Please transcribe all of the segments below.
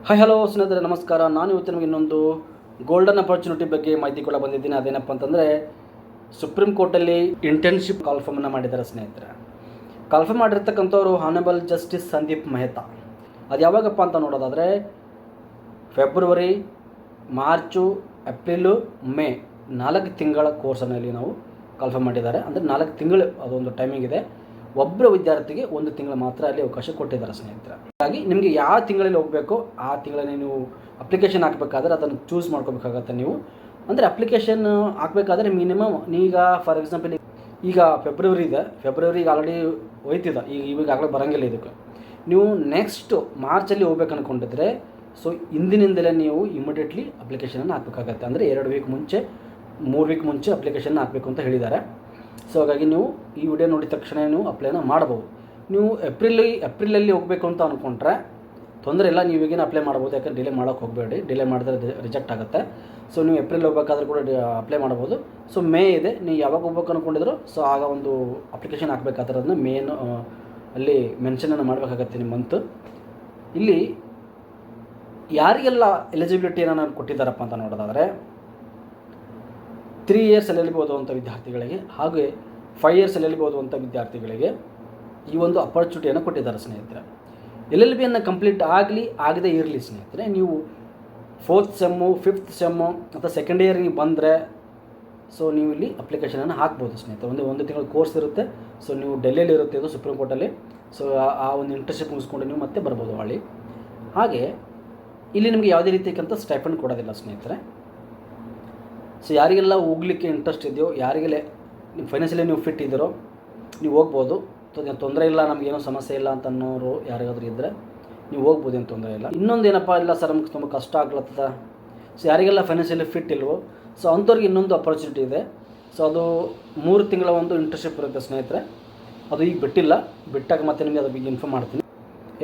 Hi hello ಸ್ನೇಹಿತರೆ ನಮಸ್ಕಾರ. ನಾನು ಇವತ್ತು ನಿಮಗೆ ಇನ್ನೊಂದು ಗೋಲ್ಡನ್ ಅಪರ್ಚುನಿಟಿ ಬಗ್ಗೆ ಮಾಹಿತಿ ಕೊಡ ಬಂದಿದ್ದೀನಿ. ಅದೇನಪ್ಪ ಅಂತಂದರೆ ಸುಪ್ರೀಂ ಕೋರ್ಟಲ್ಲಿ ಇಂಟರ್ನ್ಶಿಪ್ ಕಾಲ್ಫಾರ್ಮನ್ನು ಮಾಡಿದ್ದಾರೆ ಸ್ನೇಹಿತರೆ. ಕಾಲ್ಫಾರ್ಮ್ ಮಾಡಿರ್ತಕ್ಕಂಥವ್ರು ಹಾನಬಲ್ ಜಸ್ಟಿಸ್ ಸಂದೀಪ್ ಮೆಹ್ತಾ. ಅದು ಯಾವಾಗಪ್ಪ ಅಂತ ನೋಡೋದಾದರೆ ಫೆಬ್ರವರಿ, ಮಾರ್ಚು, ಏಪ್ರಿಲು, ಮೇ 4 ತಿಂಗಳ ಕೋರ್ಸನ್ನಲ್ಲಿ ನಾವು ಕಾಲ್ಫಾರ್ಮ್ ಮಾಡಿದ್ದಾರೆ. ಅಂದರೆ 4 ತಿಂಗಳು ಅದೊಂದು ಟೈಮಿಂಗ್ ಇದೆ. ಒಬ್ಬರ ವಿದ್ಯಾರ್ಥಿಗೆ 1 ತಿಂಗಳು ಮಾತ್ರ ಅಲ್ಲಿ ಅವಕಾಶ ಕೊಟ್ಟಿದ್ದಾರೆ ಸ್ನೇಹಿತರೆ. ಹಾಗಾಗಿ ನಿಮಗೆ ಯಾವ ತಿಂಗಳಲ್ಲಿ ಹೋಗಬೇಕು ಆ ತಿಂಗಳಲ್ಲಿ ನೀವು ಅಪ್ಲಿಕೇಶನ್ ಹಾಕಬೇಕಾದ್ರೆ ಅದನ್ನು ಚೂಸ್ ಮಾಡ್ಕೋಬೇಕಾಗತ್ತೆ ನೀವು. ಅಂದರೆ ಅಪ್ಲಿಕೇಶನ್ ಹಾಕಬೇಕಾದ್ರೆ ಮಿನಿಮಮ್ ಈಗ ಫಾರ್ ಎಕ್ಸಾಂಪಲ್ ಈಗ ಫೆಬ್ರವರಿ ಇದೆ, ಫೆಬ್ರವರಿಗೆ ಆಲ್ರೆಡಿ ಹೋಯ್ತಿದೆ, ಈಗಾಗಲೇ ಬರೋಂಗಿಲ್ಲ ಇದಕ್ಕೆ. ನೀವು ನೆಕ್ಸ್ಟ್ ಮಾರ್ಚಲ್ಲಿ ಹೋಗ್ಬೇಕು ಅಂದ್ಕೊಂಡಿದ್ರೆ ಸೊ ಇಂದಿನಿಂದಲೇ ನೀವು ಇಮಿಡಿಯೇಟ್ಲಿ ಅಪ್ಲಿಕೇಶನನ್ನು ಹಾಕಬೇಕಾಗತ್ತೆ. ಅಂದರೆ 2 ವೀಕ್ ಮುಂಚೆ 3 ವೀಕ್ ಮುಂಚೆ ಅಪ್ಲಿಕೇಶನ್ ಹಾಕಬೇಕು ಅಂತ ಹೇಳಿದ್ದಾರೆ. ಸೊ ಹಾಗಾಗಿ ನೀವು ಈ ವಿಡಿಯೋ ನೋಡಿದ ತಕ್ಷಣ ನೀವು ಅಪ್ಲೈನ ಮಾಡ್ಬೋದು. ನೀವು ಏಪ್ರಿಲಲ್ಲಿ ಹೋಗಬೇಕು ಅಂತ ಅಂದ್ಕೊಂಡ್ರೆ ತೊಂದರೆ ಇಲ್ಲ, ನೀವು ಈಗೇನು ಅಪ್ಲೈ ಮಾಡ್ಬೋದು. ಯಾಕಂದ್ರೆ ಡಿಲೇ ಮಾಡೋಕ್ಕೆ ಹೋಗಬೇಡಿ, ಡಿಲೇ ಮಾಡಿದ್ರೆ ರಿಜೆಕ್ಟ್ ಆಗುತ್ತೆ. ಸೊ ನೀವು ಏಪ್ರಿಲ್ ಹೋಗ್ಬೇಕಾದ್ರೂ ಕೂಡ ಅಪ್ಲೈ ಮಾಡ್ಬೋದು. ಸೊ ಮೇ ಇದೆ, ನೀವು ಯಾವಾಗ ಹೋಗ್ಬೇಕು ಅಂದ್ಕೊಂಡಿದ್ರು ಸೊ ಆಗ ಒಂದು ಅಪ್ಲಿಕೇಶನ್ ಹಾಕಬೇಕಾದ್ರೆ ಅದನ್ನ ಮೇನ್ ಅಲ್ಲಿ ಮೆನ್ಷನನ್ನು ಮಾಡಬೇಕಾಗತ್ತೆ ನಿಮ್ಮ ಮಂತ್. ಇಲ್ಲಿ ಯಾರಿಗೆಲ್ಲ ಎಲಿಜಿಬಿಲಿಟಿಯನ್ನು ಕೊಟ್ಟಿದ್ದಾರಪ್ಪ ಅಂತ ನೋಡೋದಾದರೆ 3 ಇಯರ್ಸ್ LLB ಓದುವಂಥ ವಿದ್ಯಾರ್ಥಿಗಳಿಗೆ ಹಾಗೆ 5 ಇಯರ್ಸ್ LLB ಓದುವಂಥ ವಿದ್ಯಾರ್ಥಿಗಳಿಗೆ ಈ ಒಂದು ಅಪರ್ಚುನಿಟಿಯನ್ನು ಕೊಟ್ಟಿದ್ದಾರೆ ಸ್ನೇಹಿತರೆ. LLBಯನ್ನು ಕಂಪ್ಲೀಟ್ ಆಗದೇ ಇರಲಿ ಸ್ನೇಹಿತರೆ, ನೀವು 4th ಸೆಮ್ಮು 5th ಸೆಮ್ಮು ಅಥವಾ ಸೆಕೆಂಡ್ ಇಯರ್ಗೆ ಬಂದರೆ ಸೊ ನೀವು ಇಲ್ಲಿ ಅಪ್ಲಿಕೇಶನನ್ನು ಹಾಕ್ಬೋದು ಸ್ನೇಹಿತರೆ. ಒಂದು ತಿಂಗಳ ಕೋರ್ಸ್ ಇರುತ್ತೆ. ಸೊ ನೀವು ಡೆಲ್ಲಿಯಲ್ಲಿ ಇರುತ್ತೆ ಇದು ಸುಪ್ರೀಂ ಕೋರ್ಟಲ್ಲಿ. ಸೊ ಆ ಒಂದು ಇಂಟರ್ನ್ಶಿಪ್ ಮುಗಿಸ್ಕೊಂಡು ನೀವು ಮತ್ತೆ ಬರ್ಬೋದು ಹೊಳ್ಳಿ. ಹಾಗೆ ಇಲ್ಲಿ ನಿಮಗೆ ಯಾವುದೇ ರೀತಿಯಂಥ ಸ್ಟೈಫಂಡ್ ಕೊಡೋದಿಲ್ಲ ಸ್ನೇಹಿತರೆ. ಸೊ ಯಾರಿಗೆಲ್ಲ ಹೋಗಲಿಕ್ಕೆ ಇಂಟ್ರೆಸ್ಟ್ ಇದೆಯೋ, ಯಾರಿಗೆಲ್ಲ ನಿಮ್ಮ ಫೈನಾನ್ಷಿಯಲಿ ನೀವು ಫಿಟ್ ಇದ್ದೀರೋ ನೀವು ಹೋಗ್ಬೋದು. ತೊಂದರೆ ಇಲ್ಲ, ನಮಗೇನೋ ಸಮಸ್ಯೆ ಇಲ್ಲ ಅಂತ ಅನ್ನೋರು ಯಾರಿಗಾದ್ರೂ ಇದ್ದರೆ ನೀವು ಹೋಗ್ಬೋದು, ಏನು ತೊಂದರೆ ಇಲ್ಲ. ಇನ್ನೊಂದು ಏನಪ್ಪ, ಇಲ್ಲ ಸರ್ ನಮ್ಗೆ ತುಂಬ ಕಷ್ಟ ಆಗ್ಲತ್ತದ, ಸೊ ಯಾರಿಗೆಲ್ಲ ಫೈನಾನ್ಷಿಯಲಿ ಫಿಟ್ ಇಲ್ವೋ ಸೊ ಅಂಥವ್ರಿಗೆ ಇನ್ನೊಂದು ಅಪರ್ಚುನಿಟಿ ಇದೆ. ಸೊ ಅದು 3 ತಿಂಗಳ ಒಂದು ಇಂಟರ್ನ್ಶಿಪ್ ಇರುತ್ತೆ ಸ್ನೇಹಿತರೆ. ಅದು ಈಗ ಬಿಟ್ಟಾಗ ಮತ್ತೆ ನಿಮಗೆ ಅದು ಈಗ ಇನ್ಫಾರ್ಮ್ ಮಾಡ್ತೀನಿ.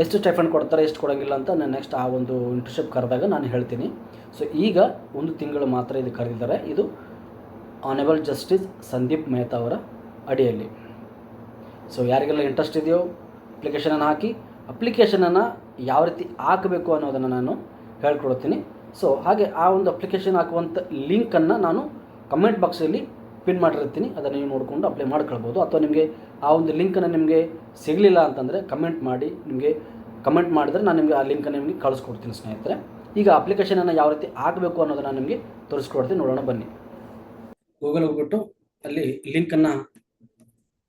ಎಷ್ಟು ಸ್ಟೈಫಂಡ್ ಕೊಡ್ತಾರೆ, ಎಷ್ಟು ಕೊಡೋಂಗಿಲ್ಲ ಅಂತ ನಾನು ನೆಕ್ಸ್ಟ್ ಆ ಒಂದು ಇಂಟರ್ನ್ಶಿಪ್ ಕರೆದಾಗ ನಾನು ಹೇಳ್ತೀನಿ. ಸೊ ಈಗ 1 ತಿಂಗಳು ಮಾತ್ರ ಇದು ಕರೆದಿದ್ದಾರೆ. ಇದು ಆನಬಲ್ ಜಸ್ಟಿಸ್ ಸಂದೀಪ್ ಮೆಹ್ತಾ ಅವರ ಅಡಿಯಲ್ಲಿ. ಸೊ ಯಾರಿಗೆಲ್ಲ ಇಂಟ್ರೆಸ್ಟ್ ಇದೆಯೋ ಅಪ್ಲಿಕೇಶನನ್ನು ಹಾಕಿ. ಅಪ್ಲಿಕೇಶನನ್ನು ಯಾವ ರೀತಿ ಹಾಕಬೇಕು ಅನ್ನೋದನ್ನು ನಾನು ಹೇಳ್ಕೊಡ್ತೀನಿ. ಸೊ ಹಾಗೆ ಆ ಒಂದು ಅಪ್ಲಿಕೇಶನ್ ಹಾಕುವಂಥ ಲಿಂಕನ್ನು ನಾನು ಕಮೆಂಟ್ ಬಾಕ್ಸಲ್ಲಿ ಪಿನ್ ಮಾಡಿರ್ತೀನಿ. ಅದನ್ನು ನೀವು ನೋಡಿಕೊಂಡು ಅಪ್ಲೈ ಮಾಡ್ಕೊಳ್ಬೋದು. ಅಥವಾ ನಿಮಗೆ ಆ ಒಂದು ಲಿಂಕನ್ನು ನಿಮಗೆ ಸಿಗಲಿಲ್ಲ ಅಂತಂದರೆ ಕಮೆಂಟ್ ಮಾಡಿ, ನಿಮಗೆ ಕಮೆಂಟ್ ಮಾಡಿದರೆ ನಾನು ನಿಮಗೆ ಆ ಲಿಂಕನ್ನು ನಿಮಗೆ ಕಳಿಸ್ಕೊಡ್ತೀನಿ ಸ್ನೇಹಿತರೆ. ಈಗ ಅಪ್ಲಿಕೇಶನನ್ನು ಯಾವ ರೀತಿ ಹಾಕಬೇಕು ಅನ್ನೋದನ್ನು ನಿಮಗೆ ತೋರಿಸ್ಕೊಡ್ತೀನಿ, ನೋಡೋಣ ಬನ್ನಿ. ಗೂಗಲ್ ಹೋಗ್ಬಿಟ್ಟು ಅಲ್ಲಿ ಲಿಂಕನ್ನು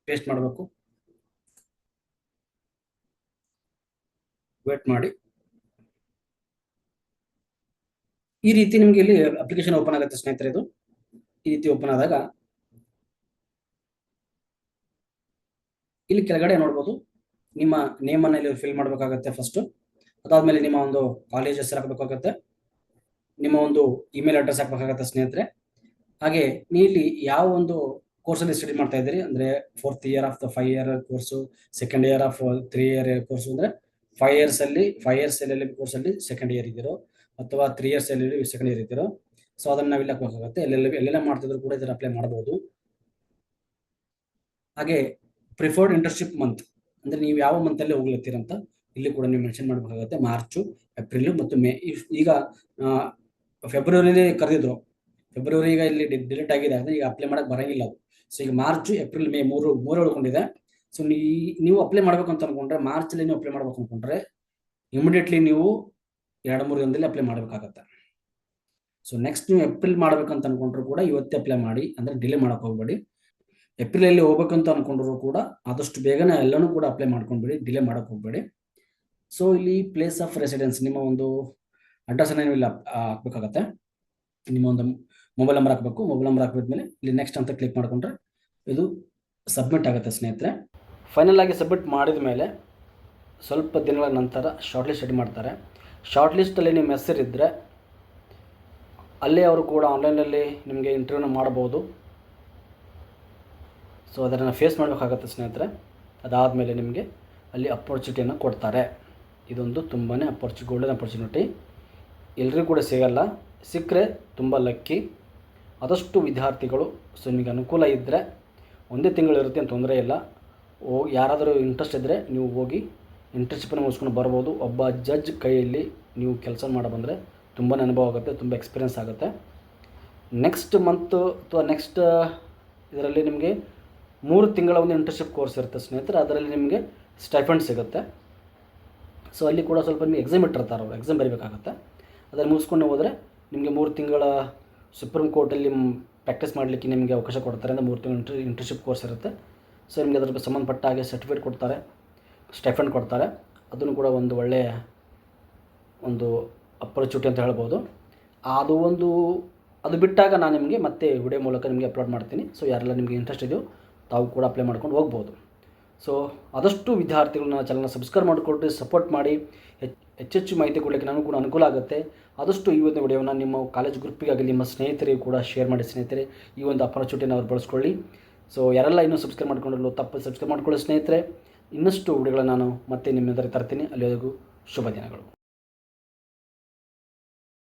ಪೇಸ್ಟ್ ಮಾಡಬೇಕು. ವೇಟ್ ಮಾಡಿ. ಈ ರೀತಿ ನಿಮಗೆ ಇಲ್ಲಿ ಅಪ್ಲಿಕೇಶನ್ ಓಪನ್ ಆಗುತ್ತೆ ಸ್ನೇಹಿತರೆ. ಇದು ಈ ರೀತಿ ಓಪನ್ ಆದಾಗ ಇಲ್ಲಿ ಕೆಳಗಡೆ ನೋಡ್ಬೋದು ನಿಮ್ಮ ನೇಮನ್ನು ಇಲ್ಲಿ ಫಿಲ್ ಮಾಡಬೇಕಾಗತ್ತೆ ಫಸ್ಟು. ಅದಾದಮೇಲೆ ನಿಮ್ಮ ಒಂದು ಕಾಲೇಜ್ ಹೆಸರು ಹಾಕಬೇಕಾಗತ್ತೆ, ನಿಮ್ಮ ಒಂದು ಇಮೇಲ್ ಅಡ್ರೆಸ್ ಹಾಕಬೇಕಾಗತ್ತೆ ಸ್ನೇಹಿತರೆ. ಹಾಗೆ ನೀವು ಇಲ್ಲಿ ಯಾವ ಒಂದು ಕೋರ್ಸಲ್ಲಿ ಸ್ಟಡಿ ಮಾಡ್ತಾ ಇದ್ದೀರಿ, ಅಂದರೆ 4th year of the 5 year course, second year of 3 year course. ಅಂದರೆ 5 ಇಯರ್ಸ್ LLB ಕೋರ್ಸಲ್ಲಿ ಸೆಕೆಂಡ್ ಇಯರ್ ಇದ್ದೀರೋ ಅಥವಾ 3 ಇಯರ್ಸ್ LLB ಸೆಕೆಂಡ್ ಇಯರ್ ಇದ್ದೀರೋ ಸೊ ಅದನ್ನು ನಾವು ಇಲ್ಲಿ ಹಾಕಬೇಕಾಗತ್ತೆ. ಎಲ್ಲೆಲ್ಲ ಮಾಡ್ತಿದ್ರು ಕೂಡ ಇದನ್ನು ಅಪ್ಲೈ ಮಾಡ್ಬೋದು. ಹಾಗೆ ಪ್ರಿಫರ್ಡ್ ಇಂಟರ್ನ್ಶಿಪ್ ಮಂತ್, ಅಂದರೆ ನೀವು ಯಾವ ಮಂತಲ್ಲಿ ಹೋಗ್ಲತ್ತೀರಂತ ಇಲ್ಲಿ ಕೂಡ ನೀವು ಮೆನ್ಷನ್ ಮಾಡಬೇಕಾಗುತ್ತೆ. ಮಾರ್ಚು, ಏಪ್ರಿಲು ಮತ್ತು ಮೇ. ಈಗ ಫೆಬ್ರವರಿಲಿ ಕರೆದಿದ್ರು, ಫೆಬ್ರವರಿ ಈಗ ಇಲ್ಲಿ ಡಿಲೀಟ್ ಆಗಿದೆ, ಅಂದರೆ ಈಗ ಅಪ್ಲೈ ಮಾಡೋಕ್ಕೆ ಬರೋಂಗಿಲ್ಲ ಅದು. ಸೊ ಈಗ ಮಾರ್ಚು, ಏಪ್ರಿಲ್, ಮೇ ಮೂರು ಉಳ್ಕೊಂಡಿದೆ. ಸೊ ನೀವು ಅಪ್ಲೈ ಮಾಡ್ಬೇಕು ಅಂತ ಅನ್ಕೊಂಡ್ರೆ ಮಾರ್ಚಲ್ಲಿ ನೀವು ಅಪ್ಲೈ ಮಾಡ್ಬೇಕು ಅಂದ್ಕೊಂಡ್ರೆ ಇಮಿಡಿಯೇಟ್ಲಿ ನೀವು 2-3 ದಿನದಲ್ಲಿ ಅಪ್ಲೈ ಮಾಡಬೇಕಾಗತ್ತೆ. ಸೊ ನೆಕ್ಸ್ಟ್ ನೀವು ಏಪ್ರಿಲ್ ಮಾಡ್ಬೇಕಂತ ಅನ್ಕೊಂಡ್ರು ಕೂಡ ಇವತ್ತೇ ಅಪ್ಲೈ ಮಾಡಿ, ಅಂದರೆ ಡಿಲೇ ಮಾಡೋಕೆ ಹೋಗಬೇಡಿ. ಏಪ್ರಿಲಲ್ಲಿ ಹೋಗ್ಬೇಕಂತ ಅಂದ್ಕೊಂಡ್ರು ಕೂಡ ಆದಷ್ಟು ಬೇಗನೆ ಎಲ್ಲನೂ ಕೂಡ ಅಪ್ಲೈ ಮಾಡ್ಕೊಂಡ್ಬಿಡಿ, ಡಿಲೇ ಮಾಡೋಕೆ ಹೋಗಬೇಡಿ. ಸೊ ಇಲ್ಲಿ ಪ್ಲೇಸ್ ಆಫ್ ರೆಸಿಡೆನ್ಸ್, ನಿಮ್ಮ ಒಂದು ಅಡ್ರೆಸ್ಸನ್ನು ನೀವು ಇಲ್ಲಿ ಹಾಕಬೇಕಾಗತ್ತೆ. ನಿಮ್ಮ ಒಂದು ಮೊಬೈಲ್ ನಂಬರ್ ಹಾಕಬೇಕು. ಮೊಬೈಲ್ ನಂಬರ್ ಹಾಕಿದ್ಮೇಲೆ ಇಲ್ಲಿ ನೆಕ್ಸ್ಟ್ ಅಂತ ಕ್ಲಿಕ್ ಮಾಡಿಕೊಂಡ್ರೆ ಇದು ಸಬ್ಮಿಟ್ ಆಗುತ್ತೆ ಸ್ನೇಹಿತರೆ. ಫೈನಲ್ ಆಗಿ ಸಬ್ಮಿಟ್ ಮಾಡಿದ ಮೇಲೆ ಸ್ವಲ್ಪ ದಿನಗಳ ನಂತರ ಶಾರ್ಟ್ ಲಿಸ್ಟ್ ರೆಡಿ ಮಾಡ್ತಾರೆ. ಶಾರ್ಟ್ ಲಿಸ್ಟಲ್ಲಿ ನಿಮ್ಮ ಹೆಸರಿದ್ದರೆ ಅಲ್ಲೇ ಅವರು ಕೂಡ ಆನ್ಲೈನಲ್ಲಿ ನಿಮಗೆ ಇಂಟರ್ವ್ಯೂನ ಮಾಡ್ಬೋದು. ಸೊ ಅದನ್ನು ಫೇಸ್ ಮಾಡಬೇಕಾಗತ್ತೆ ಸ್ನೇಹಿತರೆ. ಅದಾದಮೇಲೆ ನಿಮಗೆ ಅಲ್ಲಿ ಅಪರ್ಚುನಿಟಿಯನ್ನು ಕೊಡ್ತಾರೆ. ಇದೊಂದು ತುಂಬಾ ಗೋಲ್ಡನ್ ಅಪರ್ಚುನಿಟಿ, ಎಲ್ರಿಗೂ ಕೂಡ ಸಿಗಲ್ಲ. ಸಿಕ್ಕರೆ ತುಂಬ ಲಕ್ಕಿ. ಆದಷ್ಟು ವಿದ್ಯಾರ್ಥಿಗಳು ಸೊ ನಿಮಗೆ ಅನುಕೂಲ ಇದ್ದರೆ 1 ತಿಂಗಳು ಇರುತ್ತೆ, ಅಂತ ತೊಂದರೆ ಇಲ್ಲ. ಯಾರಾದರೂ ಇಂಟ್ರೆಸ್ಟ್ ಇದ್ದರೆ ನೀವು ಹೋಗಿ ಇಂಟರ್ನ್ಶಿಪ್ಪನ್ನು ಮುಗಿಸ್ಕೊಂಡು ಬರ್ಬೋದು. ಒಬ್ಬ ಜಡ್ಜ್ ಕೈಯಲ್ಲಿ ನೀವು ಕೆಲಸ ಮಾಡ ಬಂದರೆ ತುಂಬಾ ಅನುಭವ ಆಗುತ್ತೆ, ತುಂಬ ಎಕ್ಸ್ಪೀರಿಯೆನ್ಸ್ ಆಗುತ್ತೆ. ನೆಕ್ಸ್ಟ್ ಮಂತು ಅಥವಾ ನೆಕ್ಸ್ಟ್ ಇದರಲ್ಲಿ ನಿಮಗೆ 3 ತಿಂಗಳ ಒಂದು ಇಂಟರ್ನ್ಶಿಪ್ ಕೋರ್ಸ್ ಇರುತ್ತೆ ಸ್ನೇಹಿತರೆ. ಅದರಲ್ಲಿ ನಿಮಗೆ ಸ್ಟೈಫಂಡ್ ಸಿಗುತ್ತೆ. ಸೊ ಅಲ್ಲಿ ಕೂಡ ಸ್ವಲ್ಪ ನಿಮಗೆ ಎಕ್ಸಾಮ್ ಇಟ್ಟಿರ್ತಾರೆ, ಅವರು ಎಕ್ಸಾಮ್ ಬರೀಬೇಕಾಗುತ್ತೆ. ಅದನ್ನು ಮುಗಿಸ್ಕೊಂಡು ಹೋದರೆ ನಿಮಗೆ 3 ತಿಂಗಳ ಸುಪ್ರೀಂ ಕೋರ್ಟಲ್ಲಿ ಪ್ರಾಕ್ಟೀಸ್ ಮಾಡಲಿಕ್ಕೆ ನಿಮಗೆ ಅವಕಾಶ ಕೊಡ್ತಾರೆ. ಅಂದರೆ 3 ತಿಂಗಳ ಇಂಟರ್ನ್ಶಿಪ್ ಕೋರ್ಸ್ ಇರುತ್ತೆ. ಸೊ ನಿಮಗೆ ಅದರ ಸಂಬಂಧಪಟ್ಟ ಹಾಗೆ ಸರ್ಟಿಫಿಕೇಟ್ ಕೊಡ್ತಾರೆ, ಸ್ಟೈಫಂಡ್ ಕೊಡ್ತಾರೆ. ಅದನ್ನು ಕೂಡ ಒಂದು ಒಳ್ಳೆಯ ಒಂದು ಅಪರ್ಚುನಿಟಿ ಅಂತ ಹೇಳ್ಬೋದು. ಅದು ಬಿಟ್ಟಾಗ ನಾನು ನಿಮಗೆ ಮತ್ತೆ ವಿಡಿಯೋ ಮೂಲಕ ನಿಮಗೆ ಅಪ್ಲೋಡ್ ಮಾಡ್ತೀನಿ. ಸೊ ಯಾರೆಲ್ಲ ನಿಮಗೆ ಇಂಟ್ರೆಸ್ಟ್ ಇದೆಯೋ ತಾವು ಕೂಡ ಅಪ್ಲೈ ಮಾಡ್ಕೊಂಡು ಹೋಗ್ಬೋದು. ಸೊ ಆದಷ್ಟು ವಿದ್ಯಾರ್ಥಿಗಳು ನನ್ನ ಚಾನಲ್ನ ಸಬ್ಸ್ಕ್ರೈಬ್ ಮಾಡಿಕೊಟ್ಟು ಸಪೋರ್ಟ್ ಮಾಡಿ. ಹೆಚ್ಚೆಚ್ಚು ಮಾಹಿತಿ ಕೊಡಲಿಕ್ಕೆ ನನಗೂ ಕೂಡ ಅನುಕೂಲ ಆಗುತ್ತೆ. ಆದಷ್ಟು ಈ ಒಂದು ವಿಡಿಯೋನ ನಿಮ್ಮ ಕಾಲೇಜ್ ಗ್ರೂಪಿಗಾಗಲಿ ನಿಮ್ಮ ಸ್ನೇಹಿತರಿಗೂ ಕೂಡ ಶೇರ್ ಮಾಡಿ ಸ್ನೇಹಿತರೆ. ಈ ಒಂದು ಅಪರ್ಚುನಿಟಿನ ಅವ್ರು ಬಳಸ್ಕೊಳ್ಳಿ. ಸೊ ಯಾರೆಲ್ಲ ಇನ್ನೂ ಸಬ್ಸ್ಕ್ರೈಬ್ ಮಾಡ್ಕೊಂಡಿರಲು ತಪ್ಪು ಸಬ್ಸ್ಕ್ರೈಬ್ ಮಾಡ್ಕೊಳ್ಳಿ ಸ್ನೇಹಿತರೆ. ಇನ್ನಷ್ಟು ವಿಡಿಯೋಗಳನ್ನ ನಾನು ಮತ್ತೆ ನಿಮ್ಮ ಎದುರು ತರ್ತೀನಿ. ಅಲ್ಲಿವರೆಗೂ ಶುಭ ದಿನಗಳು.